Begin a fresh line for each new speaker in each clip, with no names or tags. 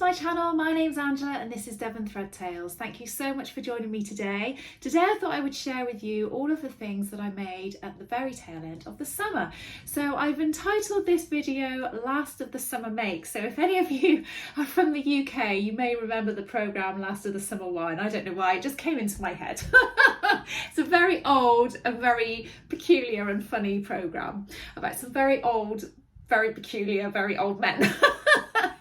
to my channel. My name's Angela and this is Devon Thread Tales. Thank you so much for joining me today. Today I thought I would share with you all of the things that I made at the very tail end of the summer. So I've entitled this video Last of the Summer Makes. So if any of you are from the UK, you may remember the programme Last of the Summer Wine. I don't know why, it just came into my head. It's a very old and very peculiar and funny programme about some very old, very peculiar, very old men.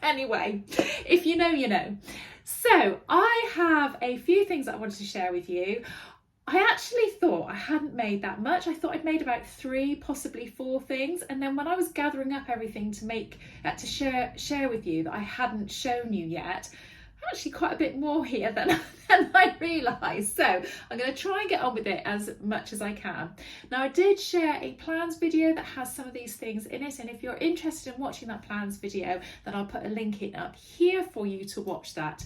Anyway, if you know, you know. So I have a few things that I wanted to share with you. I actually thought I hadn't made that much. I thought I'd made about 3, possibly 4 things. And then when I was gathering up everything to share with you that I hadn't shown you yet, actually quite a bit more here than I realised. So I'm going to try and get on with it as much as I can. Now I did share a plans video that has some of these things in it, and if you're interested in watching that plans video, then I'll put a link in up here for you to watch that.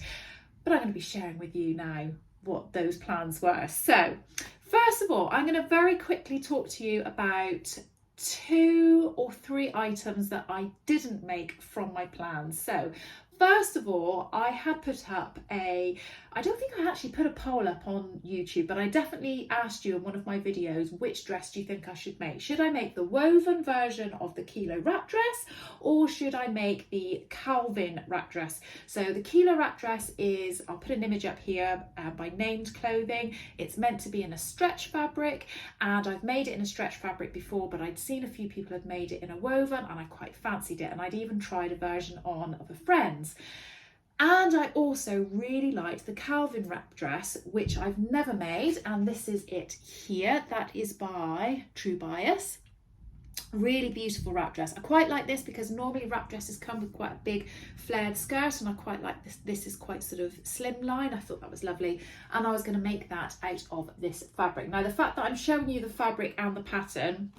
But I'm going to be sharing with you now what those plans were. So first of all, I'm going to very quickly talk to you about 2 or 3 items that I didn't make from my plans. So first of all, I had put up I don't think I actually put a poll up on YouTube, but I definitely asked you in one of my videos, which dress do you think I should make? Should I make the woven version of the Kielo wrap dress, or should I make the Calvin wrap dress? So the Kielo wrap dress is, I'll put an image up here by Named Clothing. It's meant to be in a stretch fabric, and I've made it in a stretch fabric before, but I'd seen a few people had made it in a woven and I quite fancied it, and I'd even tried a version on of a friend's. And I also really liked the Calvin wrap dress, which I've never made, and this is it here. That is by True Bias. Really beautiful wrap dress. I quite like this because normally wrap dresses come with quite a big flared skirt, and I quite like this. This is quite sort of slimline. I thought that was lovely, and I was going to make that out of this fabric. Now the fact that I'm showing you the fabric and the pattern,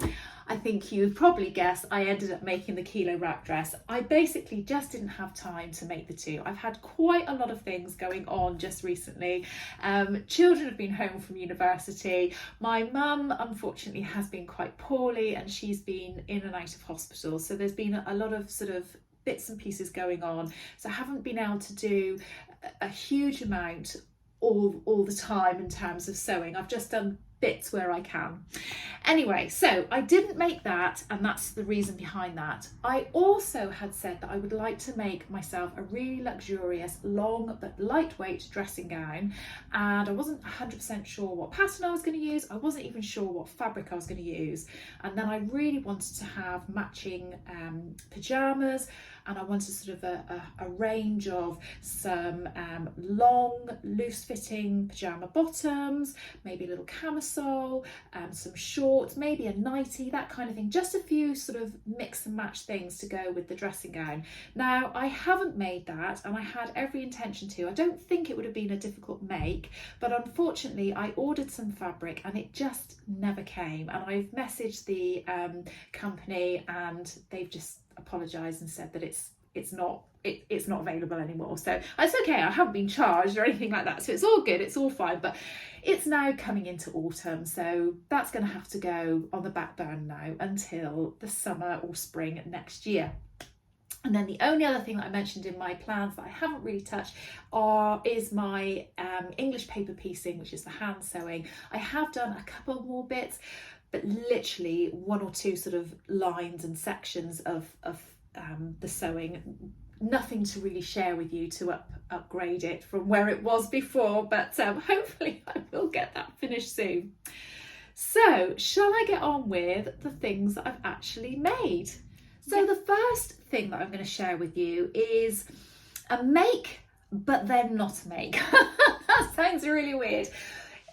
I think you've probably guessed I ended up making the Kielo wrap dress. I basically just didn't have time to make the 2. I've had quite a lot of things going on just recently. Children have been home from university. My mum unfortunately has been quite poorly and she's been in and out of hospital. So there's been a lot of sort of bits and pieces going on. So I haven't been able to do a huge amount all the time in terms of sewing. I've just done bits where I can. Anyway, so I didn't make that, and that's the reason behind that. I also had said that I would like to make myself a really luxurious, long but lightweight dressing gown, and I wasn't 100% sure what pattern I was going to use. I wasn't even sure what fabric I was going to use, and then I really wanted to have matching pyjamas, and I wanted sort of a range of some long, loose-fitting pyjama bottoms, maybe a little camisole, some shorts, maybe a nightie, that kind of thing. Just a few sort of mix and match things to go with the dressing gown. Now, I haven't made that, and I had every intention to. I don't think it would have been a difficult make, but unfortunately, I ordered some fabric and it just never came. And I've messaged the company, and they've just apologised and said that it's not available anymore. So it's okay, I haven't been charged or anything like that, so it's all good, it's all fine. But it's now coming into autumn, so that's going to have to go on the back burner now until the summer or spring next year. And then the only other thing that I mentioned in my plans that I haven't really touched is my English paper piecing, which is the hand sewing. I have done a couple more bits, but literally 1 or 2 sort of lines and sections of the sewing. Nothing to really share with you to upgrade it from where it was before, but hopefully I will get that finished soon. So shall I get on with the things that I've actually made? So the first thing that I'm going to share with you is a make, but then not a make. That sounds really weird.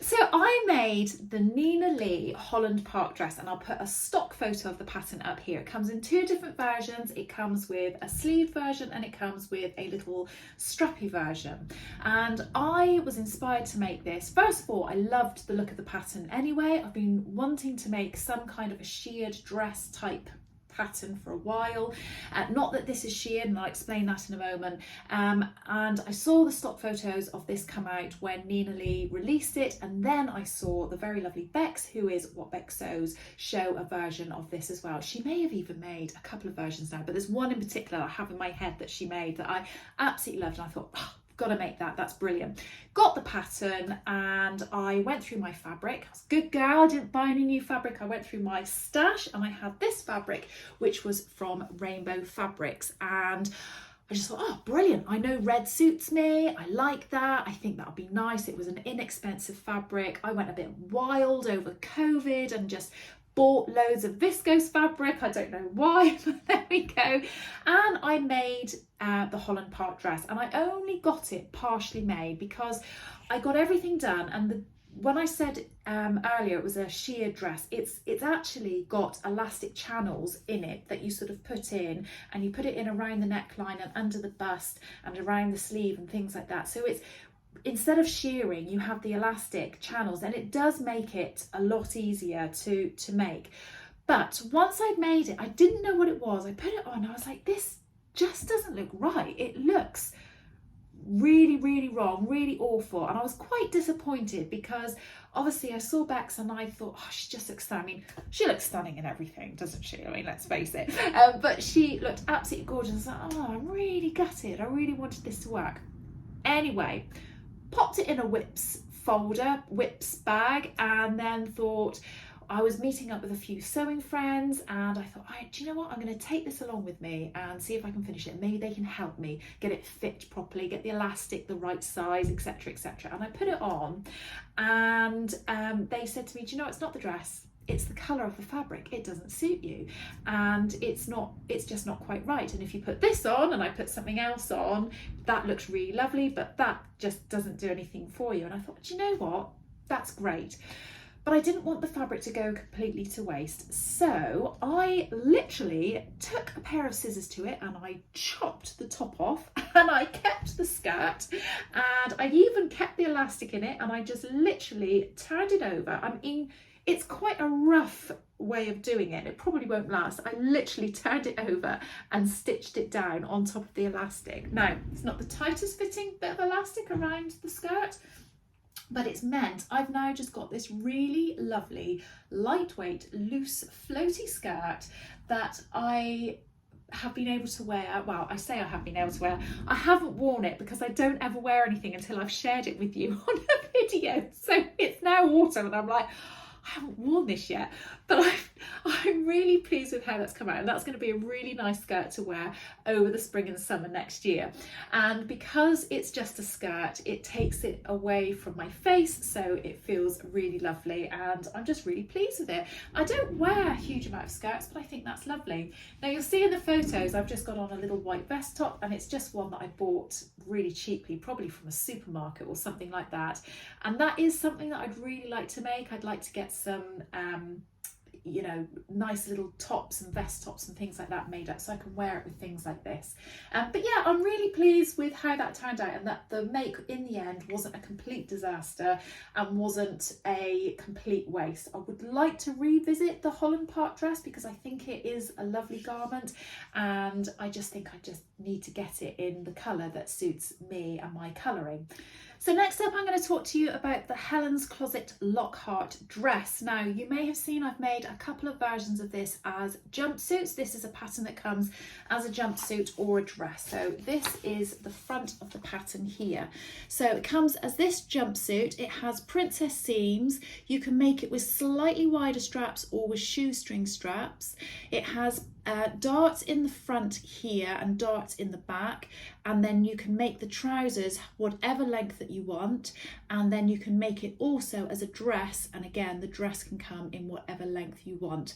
So I made the Nina Lee Holland Park dress, and I'll put a stock photo of the pattern up here. It comes in 2 different versions. It comes with a sleeve version and it comes with a little strappy version. And I was inspired to make this. First of all, I loved the look of the pattern anyway. I've been wanting to make some kind of a sheared dress type pattern for a while. Not that this is sheer, and I'll explain that in a moment. And I saw the stock photos of this come out when Nina Lee released it, and then I saw the very lovely Bex, who is What Bex Sews, show a version of this as well. She may have even made a couple of versions now, but there's one in particular I have in my head that she made that I absolutely loved, and I thought, oh, got to make that, that's brilliant. Got the pattern and I went through my fabric. I was a good girl, I didn't buy any new fabric. I went through my stash and I had this fabric, which was from Rainbow Fabrics, and I just thought, oh, brilliant, I know red suits me, I like that, I think that'll be nice. It was an inexpensive fabric. I went a bit wild over COVID and just bought loads of viscose fabric. I don't know why, but there we go. And I made the Holland part dress, and I only got it partially made because I got everything done. And when I said earlier it was a sheer dress, it's actually got elastic channels in it that you sort of put in, and you put it in around the neckline and under the bust and around the sleeve and things like that. So it's, instead of shearing, you have the elastic channels, and it does make it a lot easier to make. But once I'd made it, I didn't know what it was. I put it on, I was like, this just doesn't look right. It looks really, really wrong, really awful. And I was quite disappointed because obviously I saw Bex and I thought, oh, she just looks stunning. I mean, she looks stunning in everything, doesn't she? I mean, let's face it. But she looked absolutely gorgeous. I was like, oh, I'm really gutted. I really wanted this to work. Anyway, popped it in a whips folder, whips bag, and then thought, I was meeting up with a few sewing friends, and I thought, do you know what, I'm going to take this along with me and see if I can finish it. Maybe they can help me get it fit properly, get the elastic the right size, etc, etc. And I put it on, and they said to me, do you know, it's not the dress, it's the colour of the fabric, it doesn't suit you, and it's just not quite right. And if you put this on and I put something else on, that looks really lovely, but that just doesn't do anything for you. And I thought, do you know what, that's great. But I didn't want the fabric to go completely to waste. So I literally took a pair of scissors to it and I chopped the top off, and I kept the skirt, and I even kept the elastic in it, and I just literally turned it over. I mean, it's quite a rough way of doing it. It probably won't last. I literally turned it over and stitched it down on top of the elastic. Now, it's not the tightest fitting bit of elastic around the skirt, but it's meant I've now just got this really lovely, lightweight, loose, floaty skirt that I have been able to wear. Well, I say I have been able to wear. I haven't worn it because I don't ever wear anything until I've shared it with you on a video. So it's now autumn and I'm like, I haven't worn this yet, but I'm really pleased with how that's come out, and that's going to be a really nice skirt to wear over the spring and summer next year. And because it's just a skirt, it takes it away from my face, so it feels really lovely, and I'm just really pleased with it. I don't wear a huge amount of skirts, but I think that's lovely. Now you'll see in the photos I've just got on a little white vest top, and it's just one that I bought really cheaply, probably from a supermarket or something like that. And that is something that I'd really like to make. I'd like to get some you know, nice little tops and vest tops and things like that made up, so I can wear it with things like this. But yeah, I'm really pleased with how that turned out, and that the make in the end wasn't a complete disaster and wasn't a complete waste. I would like to revisit the Holland part dress because I think it is a lovely garment, and I just think I just need to get it in the colour that suits me and my colouring. So next up, I'm going to talk to you about the Helens Closet Lockhart dress. Now, you may have seen I've made a couple of versions of this as jumpsuits. This is a pattern that comes as a jumpsuit or a dress. So this is the front of the pattern here. So it comes as this jumpsuit. It has princess seams. You can make it with slightly wider straps or with shoestring straps. It has darts in the front here and darts in the back, and then you can make the trousers whatever length that you want, and then you can make it also as a dress, and again the dress can come in whatever length you want.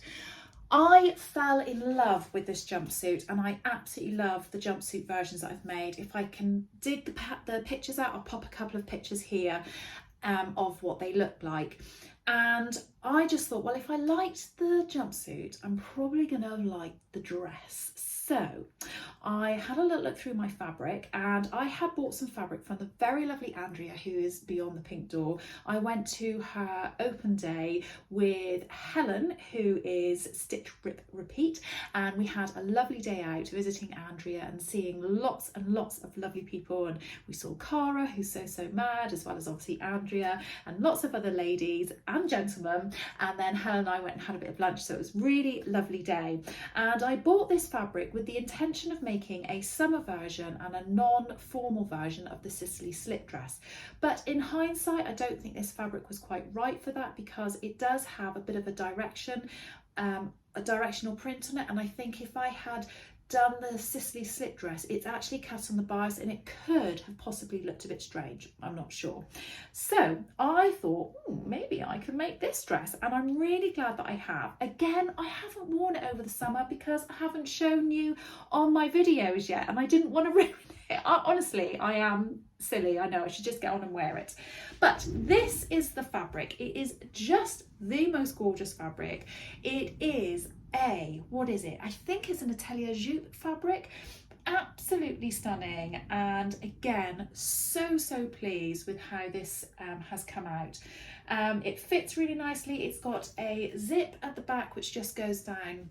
I fell in love with this jumpsuit, and I absolutely love the jumpsuit versions that I've made. If I can dig the pictures out, I'll pop a couple of pictures here of what they look like. And I just thought, well, if I liked the jumpsuit, I'm probably gonna like the dress. So I had a little look through my fabric, and I had bought some fabric from the very lovely Andrea, who is beyond the pink door. I went to her open day with Helen, who is Stitch Rip Repeat, and we had a lovely day out visiting Andrea and seeing lots and lots of lovely people. And we saw Cara, who's so mad, as well as obviously Andrea and lots of other ladies and gentlemen. And then Helen and I went and had a bit of lunch, so it was really lovely day. And I bought this fabric with the intention of making a summer version and a non-formal version of the Sicily slip dress. But in hindsight, I don't think this fabric was quite right for that, because it does have a bit of a directional print on it. And I think if I had done the Sicily slip dress, it's actually cut on the bias and it could have possibly looked a bit strange. I'm not sure. So I thought, maybe I could make this dress, and I'm really glad that I have. Again, I haven't worn it over the summer because I haven't shown you on my videos yet, and I didn't want to ruin it. Honestly, I am silly. I know, I should just get on and wear it. But this is the fabric. It is just the most gorgeous fabric. It is what is it? I think it's an Atelier Jupe fabric. Absolutely stunning. And again, so pleased with how this has come out. It fits really nicely. It's got a zip at the back which just goes down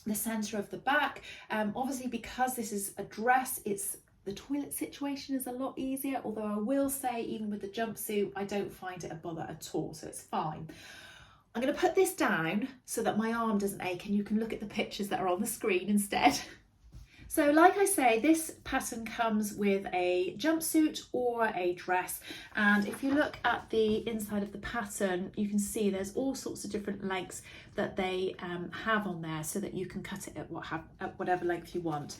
the center of the back. Obviously, because this is a dress, the toilet situation is a lot easier, although I will say, even with the jumpsuit, I don't find it a bother at all, so it's fine. I'm going to put this down so that my arm doesn't ache, and you can look at the pictures that are on the screen instead. So like I say, this pattern comes with a jumpsuit or a dress, and if you look at the inside of the pattern, you can see there's all sorts of different lengths that they have on there, so that you can cut it at whatever length you want.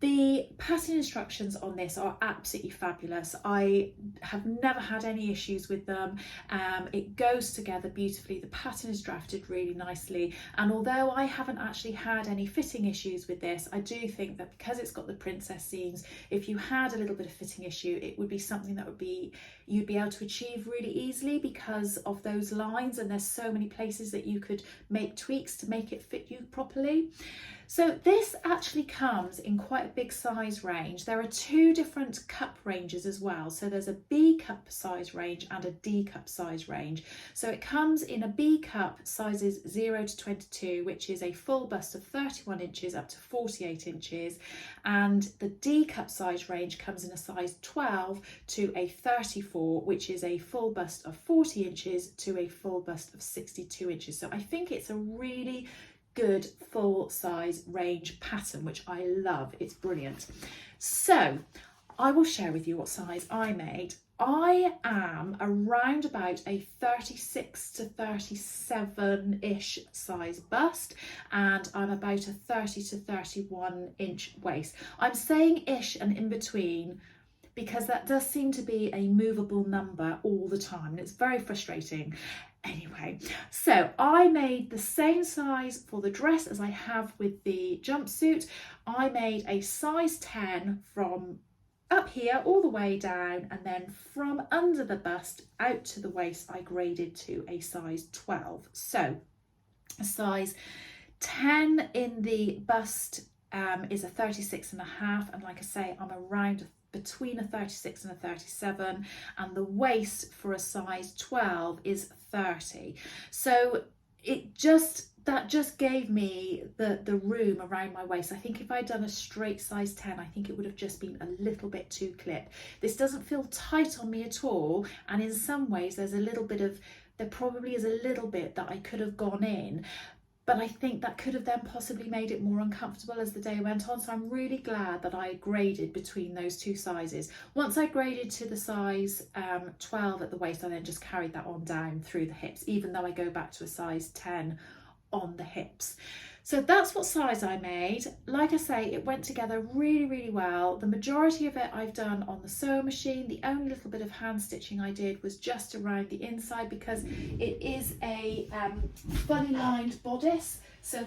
The pattern instructions on this are absolutely fabulous. I have never had any issues with them. It goes together beautifully. The pattern is drafted really nicely. And although I haven't actually had any fitting issues with this, I do think that because it's got the princess seams, if you had a little bit of fitting issue, it would be something that you'd be able to achieve really easily because of those lines. And there's so many places that you could make tweaks to make it fit you properly. So this actually comes in quite a big size range. There are two different cup ranges as well. So there's a B cup size range and a D cup size range. So it comes in a B cup sizes 0 to 22, which is a full bust of 31 inches up to 48 inches. And the D cup size range comes in a size 12 to a 34, which is a full bust of 40 inches to a full bust of 62 inches. So I think it's a really good full size range pattern, which I love. It's brilliant. So I will share with you what size I made. I am around about a 36 to 37-ish size bust, and I'm about a 30 to 31 inch waist. I'm saying ish and in between because that does seem to be a movable number all the time, and it's very frustrating. Anyway, so I made the same size for the dress as I have with the jumpsuit. I made a size 10 from up here all the way down, and then from under the bust out to the waist I graded to a size 12. So a size 10 in the bust is a 36.5, and like I say, I'm around between a 36 and a 37, and the waist for a size 12 is 30. So that just gave me the room around my waist. I think if I'd done a straight size 10, I think it would have just been a little bit too clipped. This doesn't feel tight on me at all, and in some ways there probably is a little bit that I could have gone in, but I think that could have then possibly made it more uncomfortable as the day went on. So I'm really glad that I graded between those two sizes. Once I graded to the size 12 at the waist, I then just carried that on down through the hips, even though I go back to a size 10 on the hips. So that's what size I made. Like I say, it went together really well. The majority of it I've done on the sewing machine. The only little bit of hand stitching I did was just around the inside, because it is a fully lined bodice. So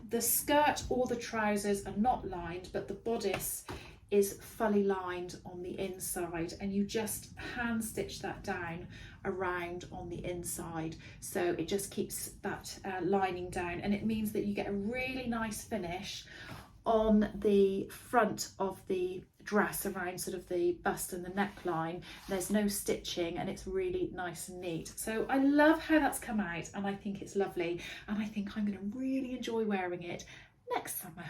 the skirt or the trousers are not lined, but the bodice is fully lined on the inside, and you just hand stitch that down around on the inside, so it just keeps that lining down, and it means that you get a really nice finish on the front of the dress around sort of the bust and the neckline. There's no stitching and it's really nice and neat. So I love how that's come out, and I think it's lovely, and I think I'm going to really enjoy wearing it next summer.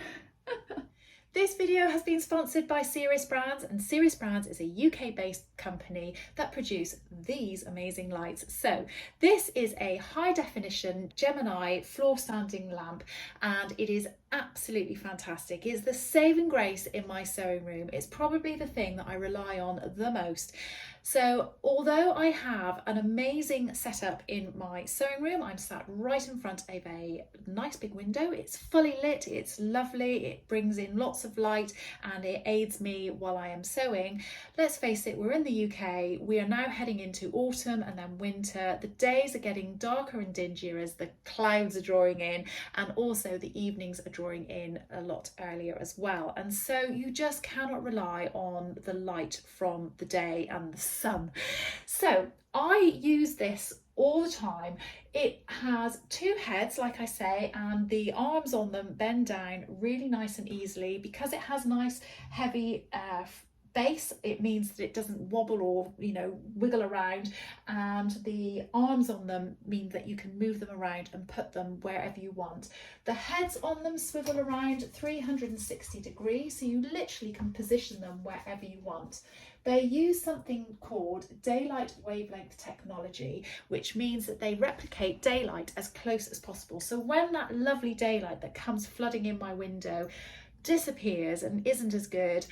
This video has been sponsored by Serious Brands, and Serious Brands is a UK-based company that produce these amazing lights. So this is a high definition Gemini floor standing lamp, and it is absolutely fantastic. It's the saving grace in my sewing room. It's probably the thing that I rely on the most. So although I have an amazing setup in my sewing room, I'm sat right in front of a nice big window. It's fully lit, it's lovely, it brings in lots of light and it aids me while I am sewing. Let's face it, we're in the UK, we are now heading into autumn and then winter. The days are getting darker and dingier as the clouds are drawing in, and also the evenings are drawing in a lot earlier as well. And so you just cannot rely on the light from the day and the sun. So I use this all the time. It has two heads, like I say, and the arms on them bend down really nice and easily. Because it has nice heavy base, it means that it doesn't wobble or, you know, wiggle around, and the arms on them mean that you can move them around and put them wherever you want. The heads on them swivel around 360 degrees, so you literally can position them wherever you want. They use something called daylight wavelength technology, which means that they replicate daylight as close as possible. So when that lovely daylight that comes flooding in my window disappears and isn't as good,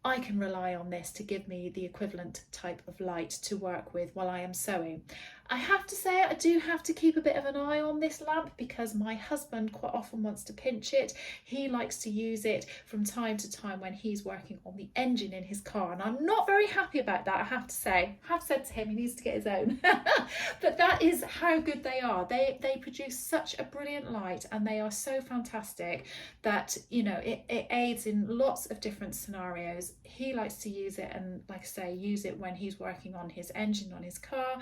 I can rely on this to give me the equivalent type of light to work with while I am sewing. I have to say, I do have to keep a bit of an eye on this lamp because my husband quite often wants to pinch it. He likes to use it from time to time when he's working on the engine in his car, and I'm not very happy about that, I have to say. I have said to him he needs to get his own. But that is how good they are. They produce such a brilliant light, and they are so fantastic that, you know, it aids in lots of different scenarios. He likes to use it, and like I say, use it when he's working on his engine on his car.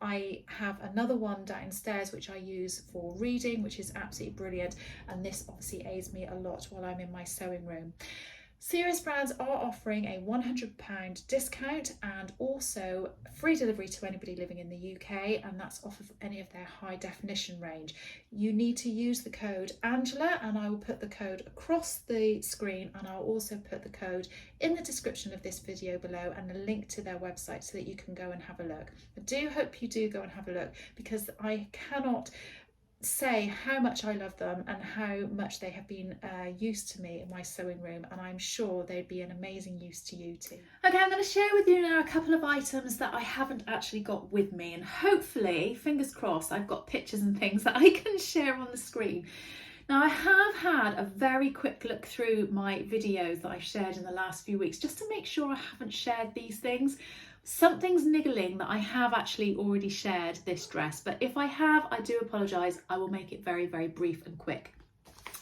I have another one downstairs which I use for reading, which is absolutely brilliant, and this obviously aids me a lot while I'm in my sewing room. Serious Brands are offering a £100 discount and also free delivery to anybody living in the UK, and that's off of any of their high definition range. You need to use the code Angela, and I will put the code across the screen, and I'll also put the code in the description of this video below and a link to their website so that you can go and have a look. I do hope you do go and have a look, because I cannot say how much I love them and how much they have been use to me in my sewing room, and I'm sure they'd be an amazing use to you too. Okay, I'm going to share with you now a couple of items that I haven't actually got with me, and hopefully, fingers crossed, I've got pictures and things that I can share on the screen. Now, I have had a very quick look through my videos that I've shared in the last few weeks just to make sure I haven't shared these things. Something's niggling that I have actually already shared this dress, but if I have, I do apologise. I will make it very, very brief and quick.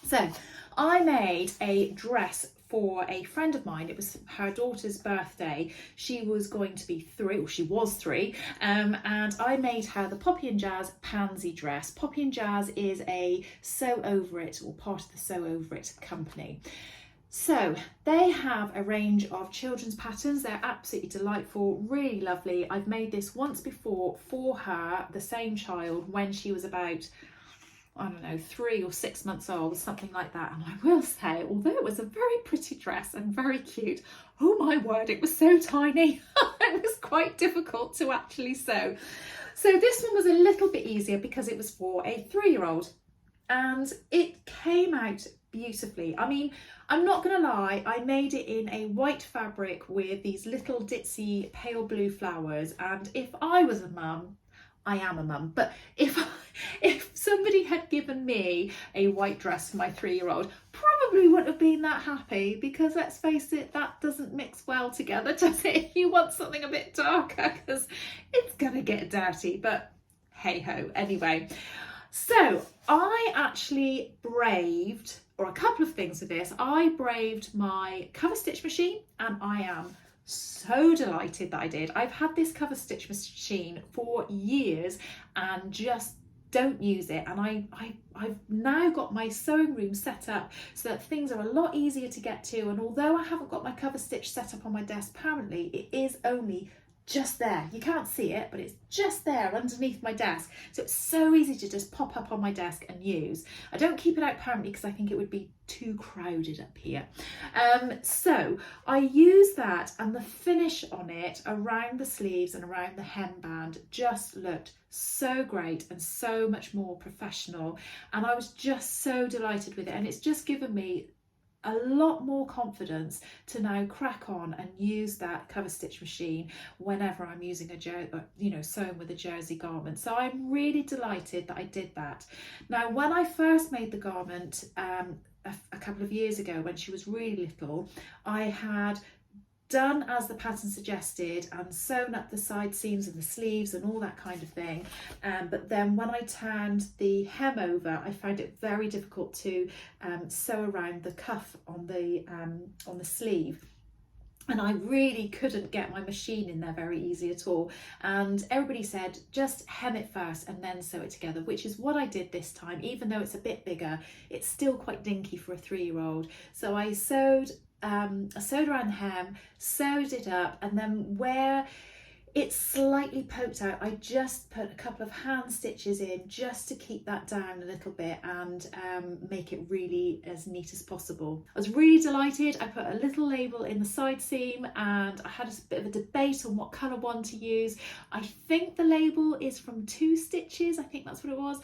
So I made a dress for a friend of mine. It was her daughter's birthday. She was going to be 3, or she was 3, and I made her the Poppy and Jazz pansy dress. Poppy and Jazz is a Sew Over It, or part of the Sew Over It company. So they have a range of children's patterns. They're absolutely delightful, really lovely. I've made this once before for her, the same child, when she was about, I don't know, 3 or 6 months old, something like that. And I will say, although it was a very pretty dress and very cute, oh my word, it was so tiny. It was quite difficult to actually sew. So this one was a little bit easier because it was for a 3-year-old, and it came out beautifully. I mean, I'm not gonna lie, I made it in a white fabric with these little ditzy pale blue flowers, and if I was a mum, I am a mum, but if somebody had given me a white dress for my 3-year-old, probably wouldn't have been that happy, because let's face it, that doesn't mix well together, does it? You want something a bit darker because it's gonna get dirty, but hey ho. Anyway, so I actually braved, or a couple of things with this. I braved my cover stitch machine, and I am so delighted that I did. I've had this cover stitch machine for years and just don't use it, and I've now got my sewing room set up so that things are a lot easier to get to, and although I haven't got my cover stitch set up on my desk permanently, it is only just there. You can't see it, but it's just there underneath my desk, so it's so easy to just pop up on my desk and use. I don't keep it out permanently because I think it would be too crowded up here. So I use that, and the finish on it around the sleeves and around the hemband just looked so great and so much more professional, and I was just so delighted with it, and it's just given me a lot more confidence to now crack on and use that cover stitch machine whenever I'm using sewing with a jersey garment. So I'm really delighted that I did that. Now, when I first made the garment a couple of years ago, when she was really little, I had done as the pattern suggested and sewn up the side seams and the sleeves and all that kind of thing, but then when I turned the hem over, I found it very difficult to sew around the cuff on the sleeve, and I really couldn't get my machine in there very easy at all, and everybody said just hem it first and then sew it together, which is what I did this time. Even though it's a bit bigger, it's still quite dinky for a 3-year-old. So I sewed around the hem, sewed it up, and then where it's slightly poked out, I just put a couple of hand stitches in just to keep that down a little bit and make it really as neat as possible. I was really delighted. I put a little label in the side seam, and I had a bit of a debate on what colour one to use. I think the label is from 2 stitches, I think that's what it was,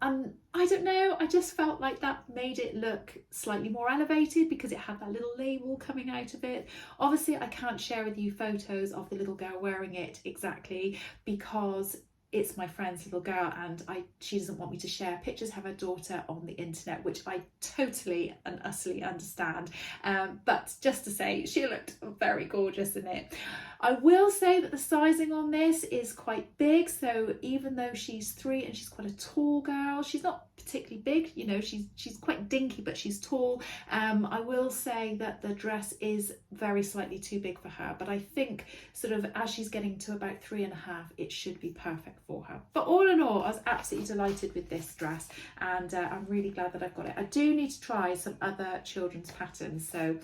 and I don't know, I just felt like that made it look slightly more elevated because it had that little label coming out of it. Obviously I can't share with you photos of the little girl wearing it exactly because it's my friend's little girl, and she doesn't want me to share pictures of her daughter on the internet, which I totally and utterly understand, but just to say, she looked very gorgeous in it. I will say that the sizing on this is quite big, so even though she's 3 and she's quite a tall girl, she's not particularly big, you know, she's quite dinky, but she's tall. I will say that the dress is very slightly too big for her, but I think sort of as she's getting to about 3.5, it should be perfect for her. But all in all, I was absolutely delighted with this dress, and I'm really glad that I've got it. I do need to try some other children's patterns, so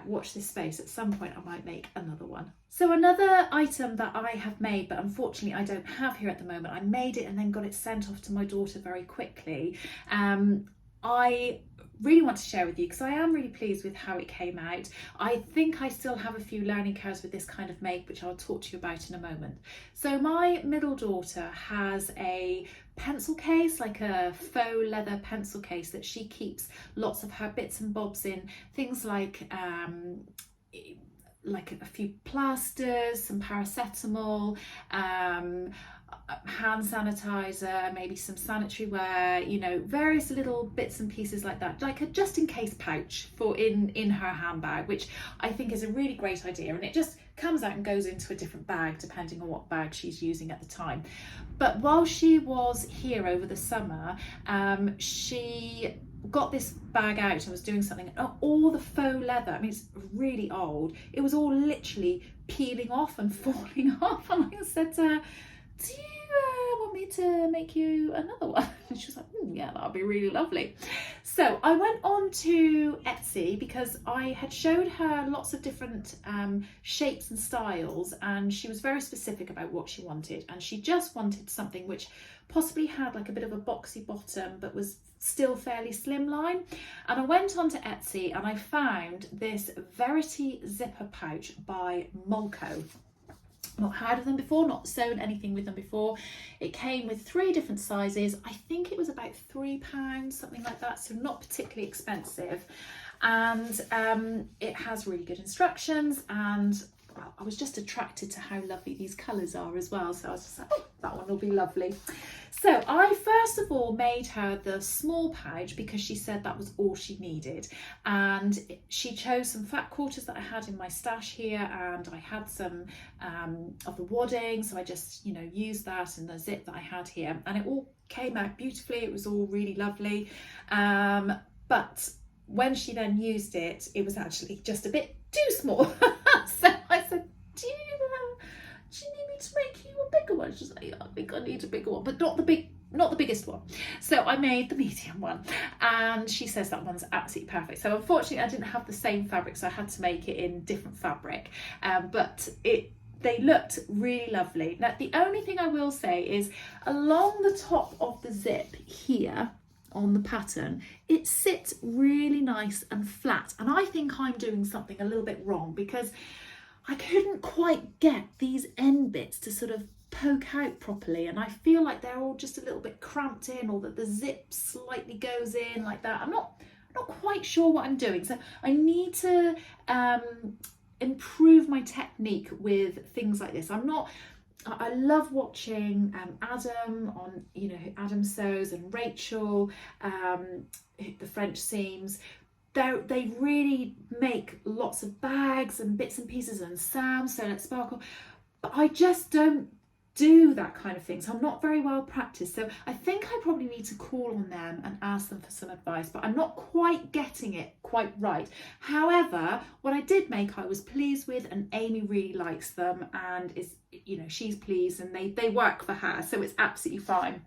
watch this space. At some point I might make another one. So another item that I have made, but unfortunately I don't have here at the moment, I made it and then got it sent off to my daughter very quickly. I really want to share with you because I am really pleased with how it came out. I think I still have a few learning curves with this kind of make, which I'll talk to you about in a moment. So my middle daughter has a pencil case, like a faux leather pencil case that she keeps lots of her bits and bobs in, things like a few plasters, some paracetamol, hand sanitizer, maybe some sanitary wear, you know, various little bits and pieces like that, like a just in case pouch for in her handbag, which I think is a really great idea, and it just comes out and goes into a different bag depending on what bag she's using at the time. But while she was here over the summer, she got this bag out and was doing something, and all the faux leather, I mean it's really old, it was all literally peeling off and falling off, and I said to her, do you want me to make you another one? And she was like, yeah, that'll be really lovely. So I went on to Etsy because I had showed her lots of different shapes and styles, and she was very specific about what she wanted, and she just wanted something which possibly had like a bit of a boxy bottom but was still fairly slimline. And I went on to Etsy and I found this Verity zipper pouch by Molko. Not heard of them before, not sewn anything with them before. It came with 3 different sizes. I think it was about £3, something like that, so not particularly expensive. And it has really good instructions, and well, I was just attracted to how lovely these colours are as well, so I was just like, oh, that one will be lovely. So I first of all made her the small pouch because she said that was all she needed, and she chose some fat quarters that I had in my stash here, and I had some of the wadding, so I just, you know, used that and the zip that I had here, and it all came out beautifully. It was all really lovely. but when she then used it, it was actually just a bit too small. So I said, do you need me to make you a bigger one? She's like, yeah, I think I need a bigger one, but not the biggest one. So I made the medium one, and she says that one's absolutely perfect. So unfortunately I didn't have the same fabric, so I had to make it in different fabric, but they looked really lovely. Now the only thing I will say is along the top of the zip here on the pattern, it sits really nice and flat, and I think I'm doing something a little bit wrong because I couldn't quite get these end bits to sort of poke out properly, and I feel like they're all just a little bit cramped in, or that the zip slightly goes in like that. I'm not quite sure what I'm doing, so I need to improve my technique with things like this. I love watching Adam on, you know, Adam Sews, and Rachel, the French seams. They really make lots of bags and bits and pieces, and Sam, So Let's Sparkle, but I just don't do that kind of thing, so I'm not very well practiced. So I think I probably need to call on them and ask them for some advice, but I'm not quite getting it quite right. However, what I did make, I was pleased with, and Amy really likes them, and is, you know, she's pleased, and they work for her, so it's absolutely fine.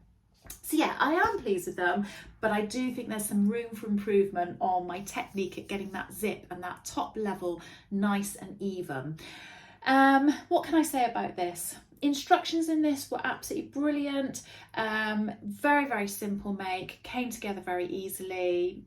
So yeah, I am pleased with them, but I do think there's some room for improvement on my technique at getting that zip and that top level nice and even. What can I say about this? Instructions in this were absolutely brilliant. Very, very simple make, came together very easily.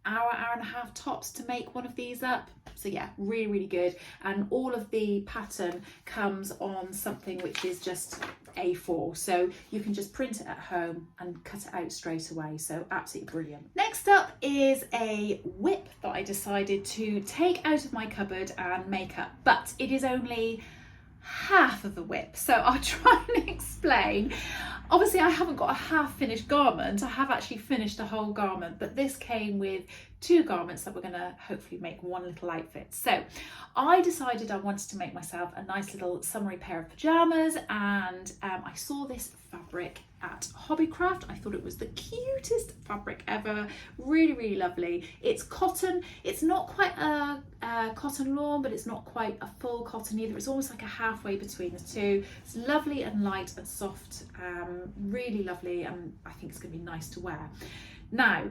Hour and a half tops to make one of these up. So yeah, really, really good. And all of the pattern comes on something which is just A4, so you can just print it at home and cut it out straight away. So absolutely brilliant. Next up is a whip that I decided to take out of my cupboard and make up, but it is only half of the whip, so I'll try and explain. Obviously I haven't got a half finished garment, I have actually finished a whole garment, but this came with two garments that we're going to hopefully make one little outfit. So I decided I wanted to make myself a nice little summery pair of pajamas, and I saw this fabric at Hobbycraft. I thought it was the cutest fabric ever, really, really lovely. It's cotton, it's not quite a cotton lawn, but it's not quite a full cotton either. It's almost like a halfway between the two. It's lovely and light and soft, really lovely, and I think it's going to be nice to wear. Now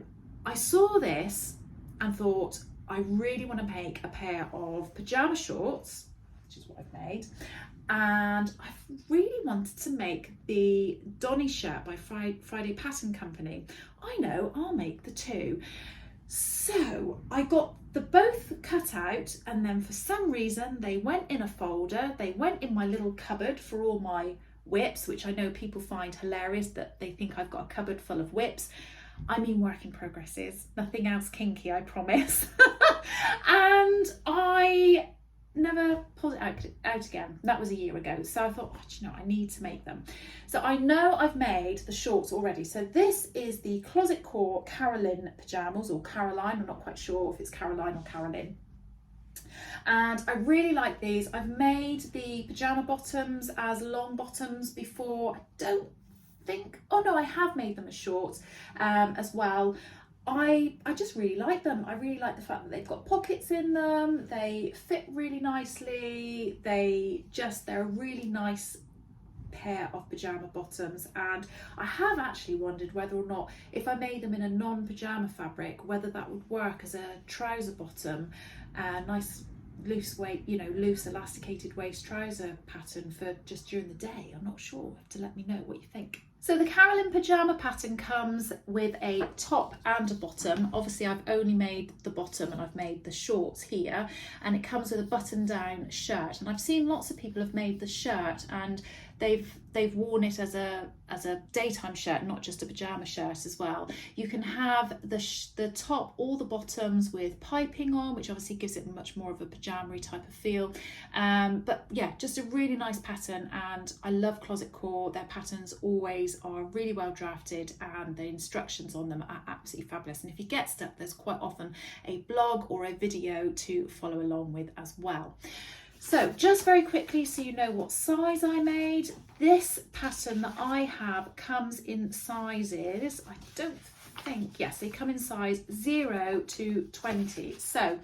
I saw this and thought, I really want to make a pair of pajama shorts, which is what I've made, and I really wanted to make the Donny shirt by Friday Pattern Company. I know, I'll make the two. So I got the both cut out, and then for some reason they went in a folder, they went in my little cupboard for all my whips, which I know people find hilarious, that they think I've got a cupboard full of whips. I mean, work in progresses, nothing else kinky, I promise. And I never pulled it out again. That was a year ago. So I thought, oh, do you know, I need to make them. So I know I've made the shorts already. So this is the Closet Core Caroline pajamas, or Caroline, I'm not quite sure if it's Caroline or Caroline. And I really like these. I've made the pajama bottoms as long bottoms before. I don't think, oh no, I have made them as shorts as well. I just really like them. I really like the fact that they've got pockets in them, they fit really nicely, they're a really nice pair of pajama bottoms. And I have actually wondered whether or not, if I made them in a non-pajama fabric, whether that would work as a trouser bottom, nice loose weight, you know, loose elasticated waist trouser pattern for just during the day. I'm not sure. You have to let me know what you think. So the Caroline pajama pattern comes with a top and a bottom. Obviously I've only made the bottom and I've made the shorts here, and it comes with a button down shirt. And I've seen lots of people have made the shirt and they've worn it as a daytime shirt, not just a pajama shirt as well. You can have the top or the bottoms with piping on, which obviously gives it much more of a pajama-y type of feel. But yeah, just a really nice pattern, and I love Closet Core. Their patterns always are really well drafted, and the instructions on them are absolutely fabulous. And if you get stuck, there's quite often a blog or a video to follow along with as well. So just very quickly, so you know what size I made, this pattern that I have comes in sizes, I don't think, yes, they come in size 0 to 20. So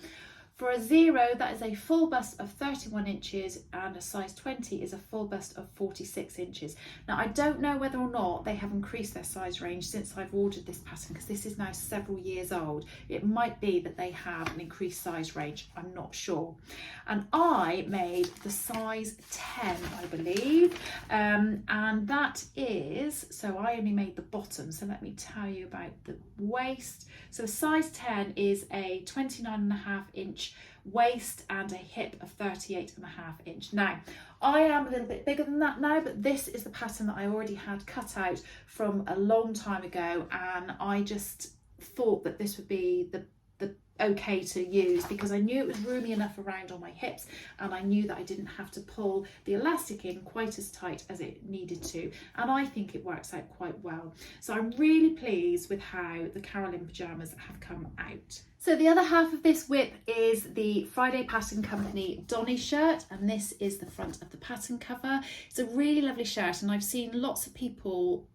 for a 0, that is a full bust of 31 inches, and a size 20 is a full bust of 46 inches. Now, I don't know whether or not they have increased their size range since I've ordered this pattern, because this is now several years old. It might be that they have an increased size range, I'm not sure. And I made the size 10, I believe, and that is, so I only made the bottom, so let me tell you about the waist. So a size 10 is a 29.5 inch waist and a hip of 38.5 inch. Now, I am a little bit bigger than that now, but this is the pattern that I already had cut out from a long time ago, and I just thought that this would be the okay to use, because I knew it was roomy enough around on my hips, and I knew that I didn't have to pull the elastic in quite as tight as it needed to, and I think it works out quite well. So I'm really pleased with how the Carolyn pyjamas have come out. So the other half of this whip is the Friday Pattern Company Donny shirt, and this is the front of the pattern cover. It's a really lovely shirt, and I've seen lots of people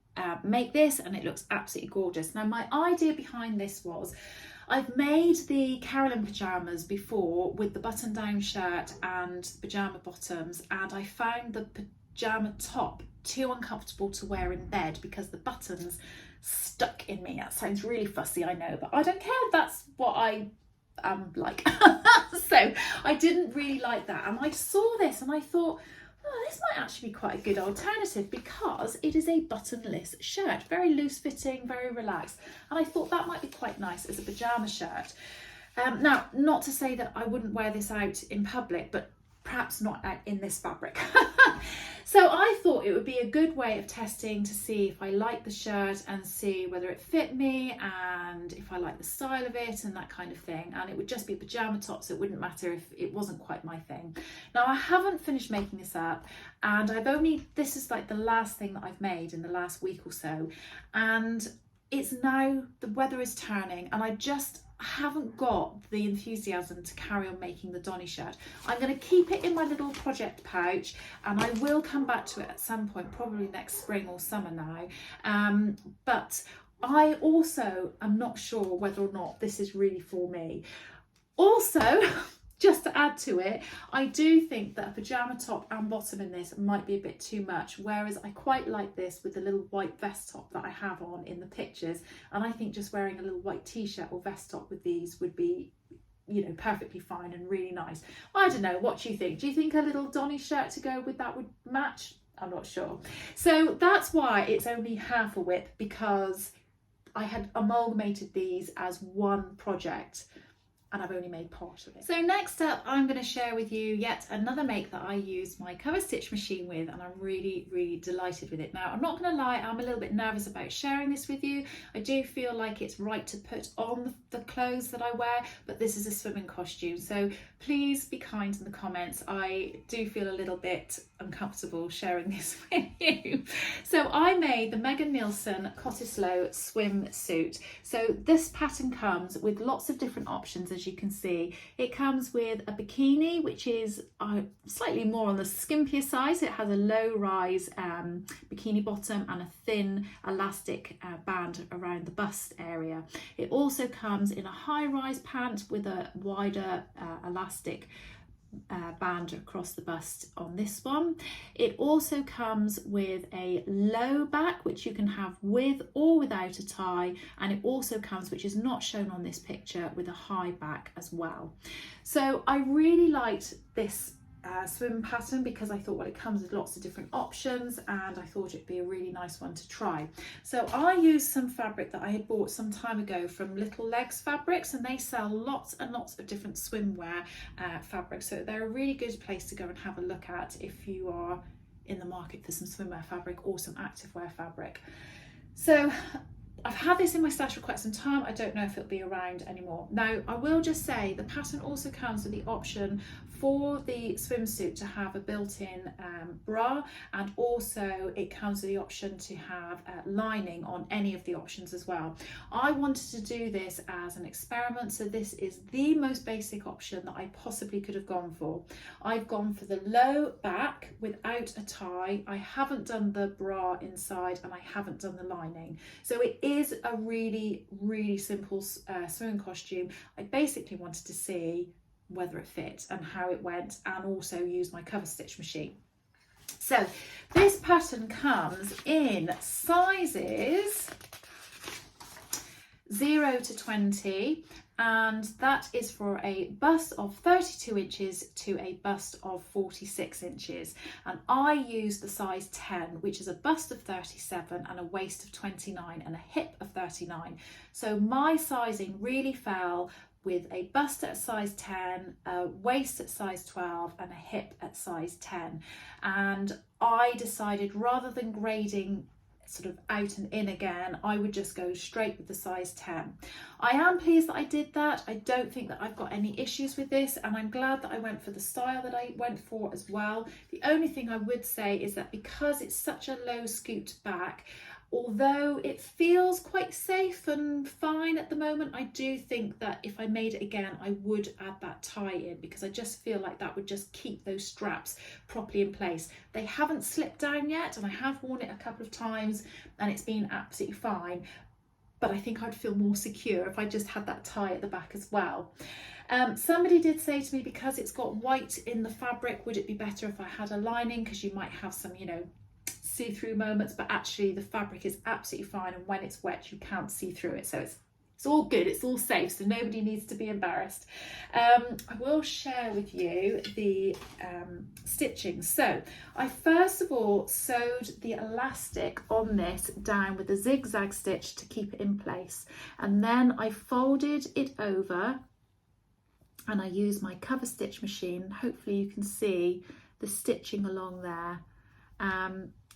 make this, and it looks absolutely gorgeous. Now, my idea behind this was, I've made the Carolyn pyjamas before with the button down shirt and pyjama bottoms, and I found the pyjama top too uncomfortable to wear in bed because the buttons stuck in me. That sounds really fussy, I know, but I don't care, that's what I am like. So I didn't really like that, and I saw this and I thought, oh, this might actually be quite a good alternative, because it is a buttonless shirt, very loose fitting, very relaxed, and I thought that might be quite nice as a pyjama shirt. Now, not to say that I wouldn't wear this out in public, but perhaps not out in this fabric. So I thought it would be a good way of testing to see if I like the shirt and see whether it fit me and if I like the style of it and that kind of thing. And it would just be a pyjama top, so it wouldn't matter if it wasn't quite my thing. Now, I haven't finished making this up, and this is like the last thing that I've made in the last week or so. And it's now, the weather is turning, and I just haven't got the enthusiasm to carry on making the Donny shirt. I'm going to keep it in my little project pouch, and I will come back to it at some point, probably next spring or summer now. But I also am not sure whether or not this is really for me. Also, just to add to it, I do think that a pyjama top and bottom in this might be a bit too much, whereas I quite like this with the little white vest top that I have on in the pictures, and I think just wearing a little white t-shirt or vest top with these would be, you know, perfectly fine and really nice. I don't know, what do you think? Do you think a little Donny shirt to go with that would match? I'm not sure. So that's why it's only half a whip, because I had amalgamated these as one project, and I've only made part of it. So next up, I'm going to share with you yet another make that I use my cover stitch machine with, and I'm really, really delighted with it. Now, I'm not going to lie, I'm a little bit nervous about sharing this with you. I do feel like it's right to put on the clothes that I wear, but this is a swimming costume, so please be kind in the comments. I do feel a little bit uncomfortable sharing this with you. So I made the Megan Nielsen Cottesloe swimsuit. So this pattern comes with lots of different options, as you can see. It comes with a bikini, which is slightly more on the skimpier side. It has a low rise bikini bottom and a thin elastic band around the bust area. It also comes in a high rise pant with a wider elastic band across the bust on this one. It also comes with a low back, which you can have with or without a tie, and it also comes, which is not shown on this picture, with a high back as well. So I really liked this swim pattern because I thought, well, it comes with lots of different options, and I thought it'd be a really nice one to try. So I used some fabric that I had bought some time ago from Little Legs Fabrics, and they sell lots and lots of different swimwear fabrics, so they're a really good place to go and have a look at if you are in the market for some swimwear fabric or some activewear fabric. So I've had this in my stash for quite some time. I don't know if it'll be around anymore. Now, I will just say the pattern also comes with the option for the swimsuit to have a built-in bra, and also it comes with the option to have lining on any of the options as well. I wanted to do this as an experiment, so this is the most basic option that I possibly could have gone for. I've gone for the low back without a tie. I haven't done the bra inside and I haven't done the lining. So it is a really, really simple sewing costume. I basically wanted to see whether it fit and how it went, and also use my cover stitch machine. So this pattern comes in sizes 0 to 20, and that is for a bust of 32 inches to a bust of 46 inches. And I used the size 10, which is a bust of 37 and a waist of 29 and a hip of 39. So my sizing really fell with a bust at size 10, a waist at size 12 and a hip at size 10. And I decided, rather than grading sort of out and in again, I would just go straight with the size 10. I am pleased that I did that. I don't think that I've got any issues with this, and I'm glad that I went for the style that I went for as well. The only thing I would say is that because it's such a low scooped back, although it feels quite safe and fine at the moment, I do think that if I made it again, I would add that tie in, because I just feel like that would just keep those straps properly in place. They haven't slipped down yet, and I have worn it a couple of times and it's been absolutely fine. But I think I'd feel more secure if I just had that tie at the back as well. Somebody did say to me, because it's got white in the fabric, would it be better if I had a lining, because you might have some, you know, see-through moments, but actually the fabric is absolutely fine, and when it's wet you can't see through it, so it's all good, it's all safe, so nobody needs to be embarrassed. I will share with you the stitching. So I first of all sewed the elastic on this down with a zigzag stitch to keep it in place, and then I folded it over and I used my cover stitch machine. Hopefully you can see the stitching along there.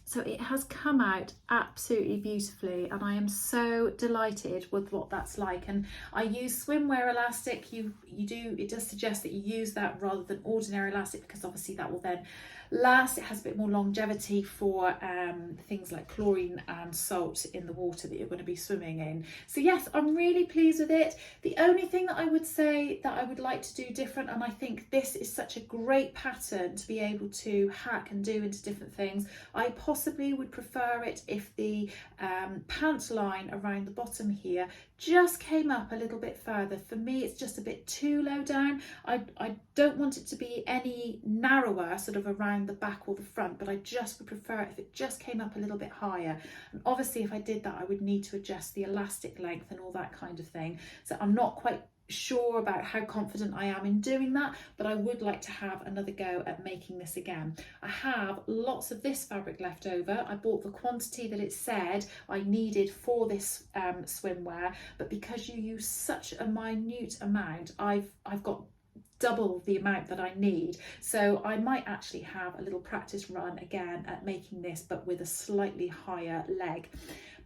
So it has come out absolutely beautifully, and I am so delighted with what that's like. And I use swimwear elastic. It does suggest that you use that rather than ordinary elastic, because obviously that will then last. It has a bit more longevity for things like chlorine and salt in the water that you're going to be swimming in. So yes, I'm really pleased with it. The only thing that I would say that I would like to do different, and I think this is such a great pattern to be able to hack and do into different things, I possibly would prefer it if the pant line around the bottom here just came up a little bit further. For me, it's just a bit too low down. I don't want it to be any narrower sort of around the back or the front, but I just would prefer it if it just came up a little bit higher. And obviously if I did that, I would need to adjust the elastic length and all that kind of thing. So I'm not quite sure about how confident I am in doing that, but I would like to have another go at making this again. I have lots of this fabric left over. I bought the quantity that it said I needed for this swimwear, but because you use such a minute amount, I've got double the amount that I need, so I might actually have a little practice run again at making this, but with a slightly higher leg.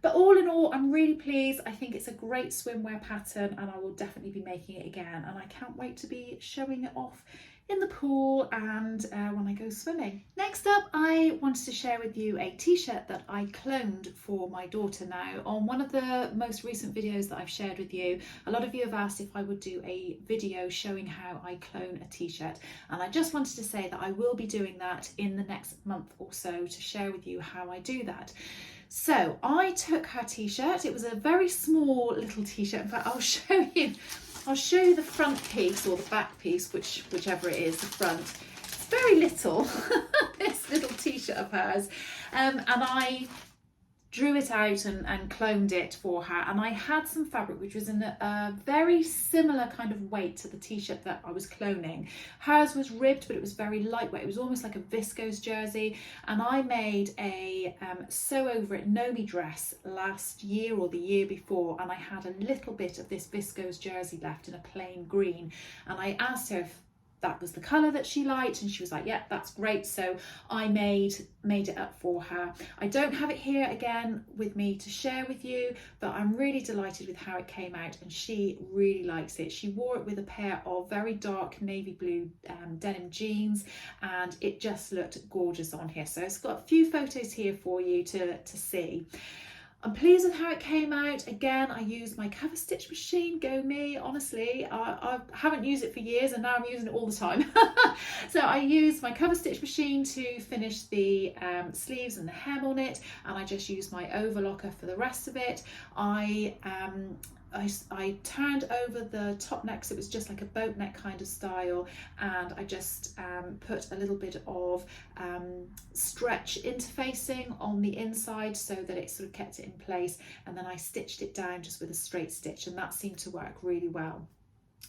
But all in all, I'm really pleased. I think it's a great swimwear pattern, and I will definitely be making it again, and I can't wait to be showing it off in the pool and when I go swimming. Next up, I wanted to share with you a t-shirt that I cloned for my daughter. Now, on one of the most recent videos that I've shared with you, a lot of you have asked if I would do a video showing how I clone a t-shirt, and I just wanted to say that I will be doing that in the next month or so to share with you how I do that. So I took her t-shirt. It was a very small little t-shirt. In fact, I'll show you the front piece or the back piece, whichever it is, the front. It's very little, this little t-shirt of hers. And I drew it out and cloned it for her, and I had some fabric which was in a very similar kind of weight to the t-shirt that I was cloning. Hers was ribbed, but it was very lightweight. It was almost like a viscose jersey, and I made a sew over it Nomi dress last year or the year before, and I had a little bit of this viscose jersey left in a plain green, and I asked her that was the colour that she liked, and she was like, yeah, that's great. So I made it up for her. I don't have it here again with me to share with you, but I'm really delighted with how it came out, and she really likes it. She wore it with a pair of very dark navy blue denim jeans, and it just looked gorgeous on here. So it's got a few photos here for you to see. I'm pleased with how it came out. Again, I used my cover stitch machine, go me, honestly. I haven't used it for years, and now I'm using it all the time. So I used my cover stitch machine to finish the sleeves and the hem on it, and I just used my overlocker for the rest of it. I turned over the top neck, so it was just like a boat neck kind of style, and I just put a little bit of stretch interfacing on the inside so that it sort of kept it in place, and then I stitched it down just with a straight stitch, and that seemed to work really well.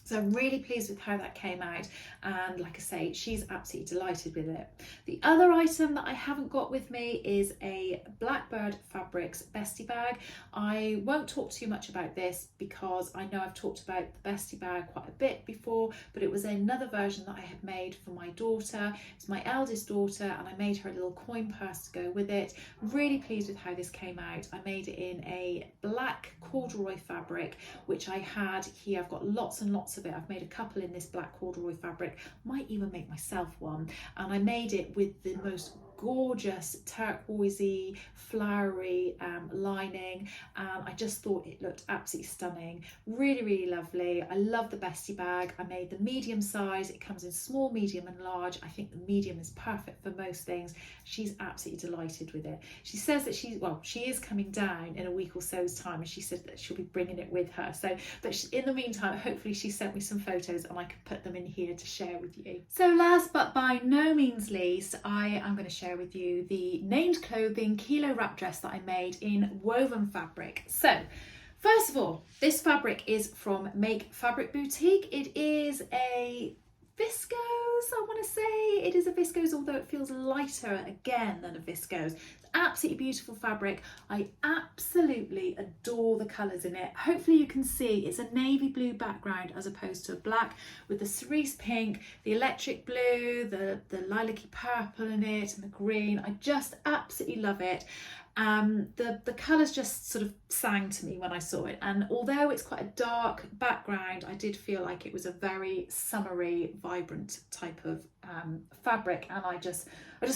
So I'm really pleased with how that came out, and like I say, she's absolutely delighted with it. The other item that I haven't got with me is a Blackbird Fabrics Bestie bag. I won't talk too much about this because I know I've talked about the Bestie bag quite a bit before, but it was another version that I had made for my daughter. It's my eldest daughter, and I made her a little coin purse to go with it. Really pleased with how this came out. I made it in a black corduroy fabric, which I had here. I've got lots and lots of it. I've made a couple in this black corduroy fabric, might even make myself one, and I made it with the most gorgeous turquoisey flowery lining, and I just thought it looked absolutely stunning. Really lovely. I love the Bestie bag. I made the medium size. It comes in small, medium and large. I think the medium is perfect for most things. She's absolutely delighted with it. She says that she is coming down in a week or so's time, and she said that she'll be bringing it with her. So, but in the meantime, hopefully she sent me some photos and I can put them in here to share with you. So last but by no means least, I am going to share with you the named clothing Kielo wrap dress that I made in woven fabric. So first of all, this fabric is from Make Fabric Boutique. It is a viscose, I want to say. It is a viscose, although it feels lighter again than a viscose. Absolutely beautiful fabric. I absolutely adore the colours in it. Hopefully you can see it's a navy blue background as opposed to a black, with the cerise pink, the electric blue, the lilac-y purple in it, and the green. I just absolutely love it. The colours just sort of sang to me when I saw it, and although it's quite a dark background, I did feel like it was a very summery, vibrant type of fabric, and I just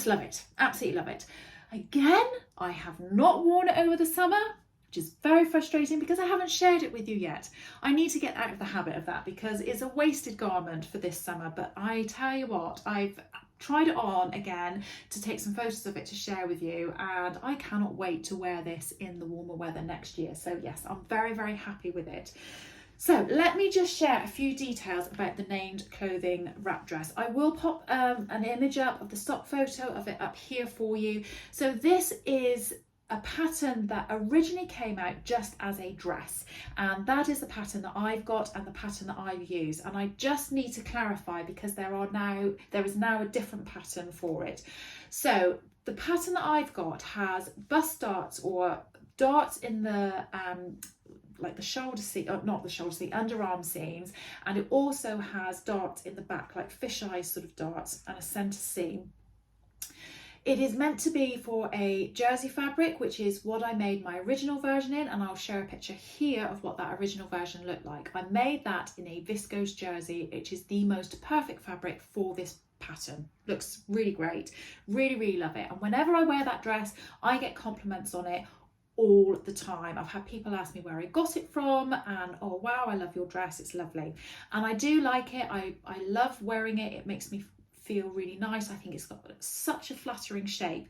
love it. Absolutely love it. Again, I have not worn it over the summer, which is very frustrating because I haven't shared it with you yet. I need to get out of the habit of that because it's a wasted garment for this summer, but I tell you what, I've tried it on again to take some photos of it to share with you, and I cannot wait to wear this in the warmer weather next year. So yes, I'm very happy with it. So let me just share a few details about the named clothing wrap dress. I will pop an image up of the stock photo of it up here for you. So this is a pattern that originally came out just as a dress, and that is the pattern that I've got and the pattern that I've used, and I just need to clarify because there is now a different pattern for it. So the pattern that I've got has bust darts or darts in the like the shoulder seam, not the shoulder seam, underarm seams, and it also has darts in the back, like fisheye sort of darts, and a centre seam. It is meant to be for a jersey fabric, which is what I made my original version in, and I'll share a picture here of what that original version looked like. I made that in a viscose jersey, which is the most perfect fabric for this pattern. Looks really great. Really love it. And whenever I wear that dress, I get compliments on it all the time. I've had people ask me where I got it from, and oh wow, I love your dress, it's lovely. And I do like it. I love wearing it. It makes me feel really nice. I think it's got such a flattering shape.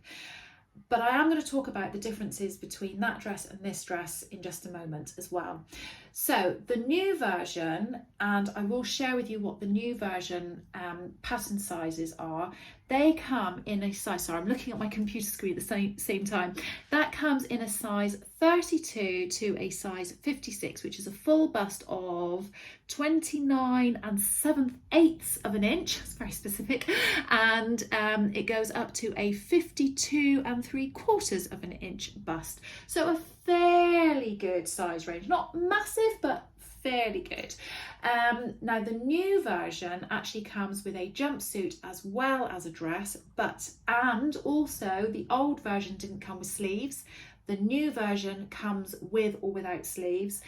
But I am going to talk about the differences between that dress and this dress in just a moment as well. So the new version, and I will share with you what the new version pattern sizes are. They come in a size, sorry, I'm looking at my computer screen at the same time. That comes in a size 32 to a size 56, which is a full bust of 29 7/8 of an inch. It's very specific. And it goes up to a 52 3/4 of an inch bust. So a fairly good size range, not massive, but fairly good. Now the new version actually comes with a jumpsuit as well as a dress, and also the old version didn't come with sleeves. The new version comes with or without sleeves,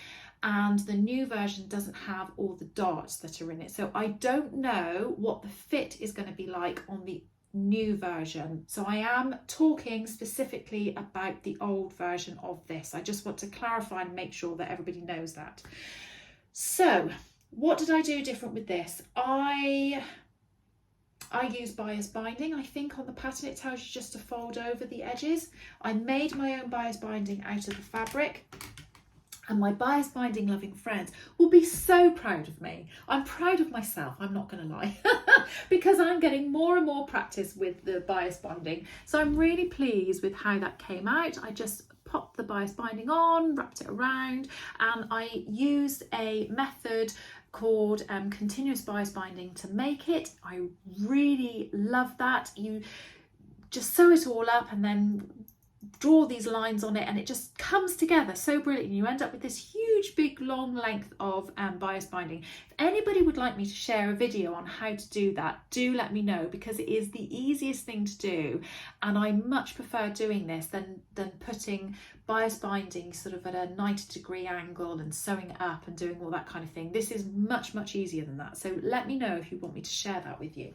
and the new version doesn't have all the darts that are in it. So I don't know what the fit is going to be like on the new version. So I am talking specifically about the old version of this. I just want to clarify and make sure that everybody knows that. So what did I do different with this? I use bias binding. I think on the pattern it tells you just to fold over the edges. I made my own bias binding out of the fabric, and my bias binding loving friends will be so proud of me. I'm proud of myself, I'm not going to lie, because I'm getting more and more practice with the bias binding. So I'm really pleased with how that came out. I just popped the bias binding on, wrapped it around, and I used a method called continuous bias binding to make it. I really love that. You just sew it all up and then draw these lines on it, and it just comes together so brilliantly. You end up with this huge big long length of bias binding. If anybody would like me to share a video on how to do that, do let me know, because it is the easiest thing to do, and I much prefer doing this than putting bias binding sort of at a 90-degree angle and sewing it up and doing all that kind of thing. This is much easier than that, so let me know if you want me to share that with you.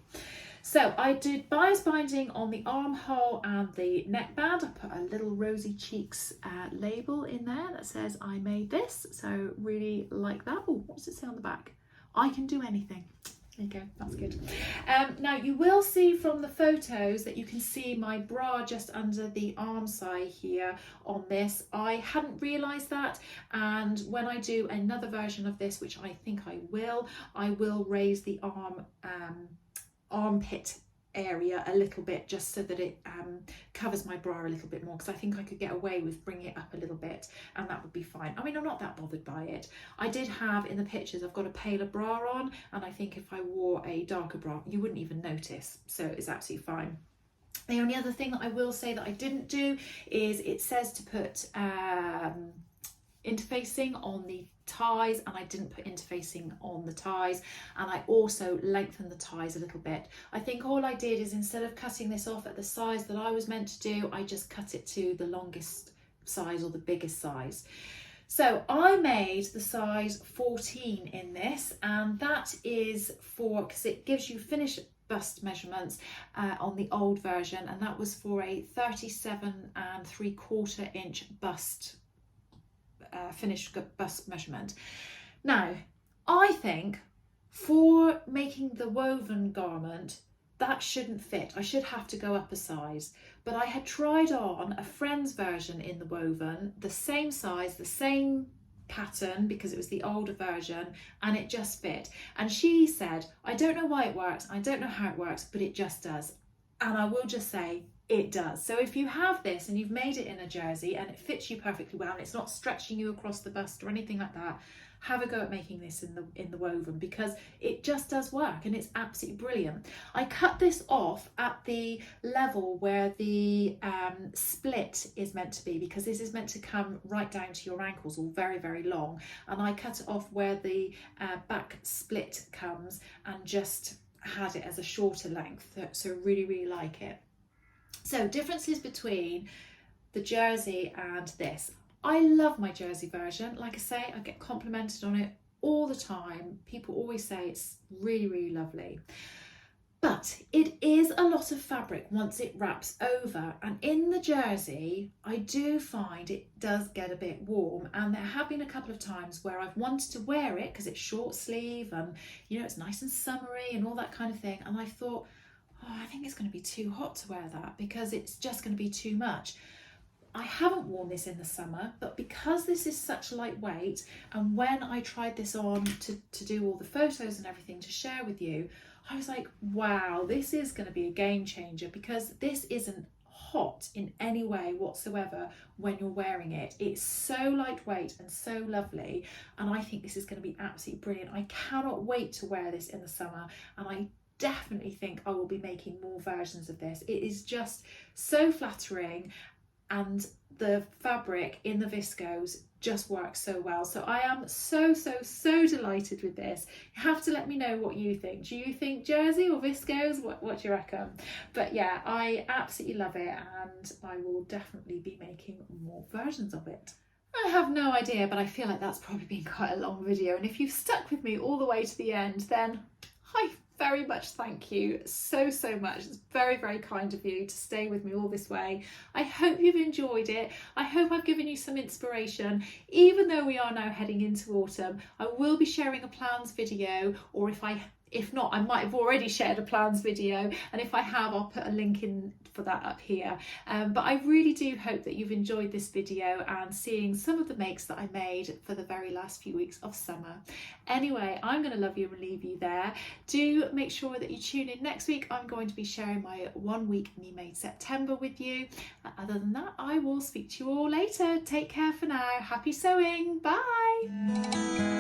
So I did bias binding on the armhole and the neckband. I put a little Rosy Cheeks label in there that says I made this, so really like that. Oh, what does it say on the back? I can do anything. There you go, that's good. Now you will see from the photos that you can see my bra just under the arm side here on this. I hadn't realised that, and when I do another version of this, which I think I will raise the armpit area a little bit, just so that it covers my bra a little bit more, because I think I could get away with bringing it up a little bit and that would be fine. I mean, I'm not that bothered by it. I did have in the pictures, I've got a paler bra on, and I think if I wore a darker bra you wouldn't even notice, so it's absolutely fine. The only other thing that I will say that I didn't do is it says to put interfacing on the ties, and I didn't put interfacing on the ties, and I also lengthened the ties a little bit. I think all I did is, instead of cutting this off at the size that I was meant to do, I just cut it to the longest size or the biggest size. So I made the size 14 in this, and that is for, because it gives you finished bust measurements on the old version, and that was for a 37 3/4 inch bust, finished bust measurement. Now I think for making the woven garment that shouldn't fit. I should have to go up a size, but I had tried on a friend's version in the woven, the same size, the same pattern, because it was the older version, and it just fit. And she said, I don't know why it works, I don't know how it works, but it just does. And I will just say, it does. So if you have this and you've made it in a jersey and it fits you perfectly well and it's not stretching you across the bust or anything like that, have a go at making this in the woven, because it just does work and it's absolutely brilliant. I cut this off at the level where the split is meant to be, because this is meant to come right down to your ankles, or very long, and I cut it off where the back split comes and just had it as a shorter length, so really like it. So differences between the jersey and this. I love my jersey version. Like I say, I get complimented on it all the time. People always say it's really lovely. But it is a lot of fabric once it wraps over, and in the jersey I do find it does get a bit warm, and there have been a couple of times where I've wanted to wear it because it's short sleeve and you know it's nice and summery and all that kind of thing, and I thought, oh, I think it's going to be too hot to wear that because it's just going to be too much. I haven't worn this in the summer, but because this is such lightweight, and when I tried this on to do all the photos and everything to share with you, I was like, wow, this is going to be a game changer, because this isn't hot in any way whatsoever when you're wearing it. It's so lightweight and so lovely, and I think this is going to be absolutely brilliant. I cannot wait to wear this in the summer, and I definitely think I will be making more versions of this. It is just so flattering, and the fabric in the viscose just works so well. So I am so delighted with this. You have to let me know what you think. Do you think jersey or viscose? What do you reckon? But yeah, I absolutely love it, and I will definitely be making more versions of it. I have no idea, but I feel like that's probably been quite a long video, and if you've stuck with me all the way to the end, then I very much thank you so much. It's very kind of you to stay with me all this way. I hope you've enjoyed it. I hope I've given you some inspiration. Even though we are now heading into autumn, I will be sharing a plans video, or if not, I might have already shared a plans video, and if I have, I'll put a link in for that up here. But I really do hope that you've enjoyed this video and seeing some of the makes that I made for the very last few weeks of summer. Anyway, I'm going to love you and leave you there. Do make sure that you tune in next week. I'm going to be sharing my 1 week Me Made September with you. Other than that, I will speak to you all later. Take care for now. Happy sewing. Bye.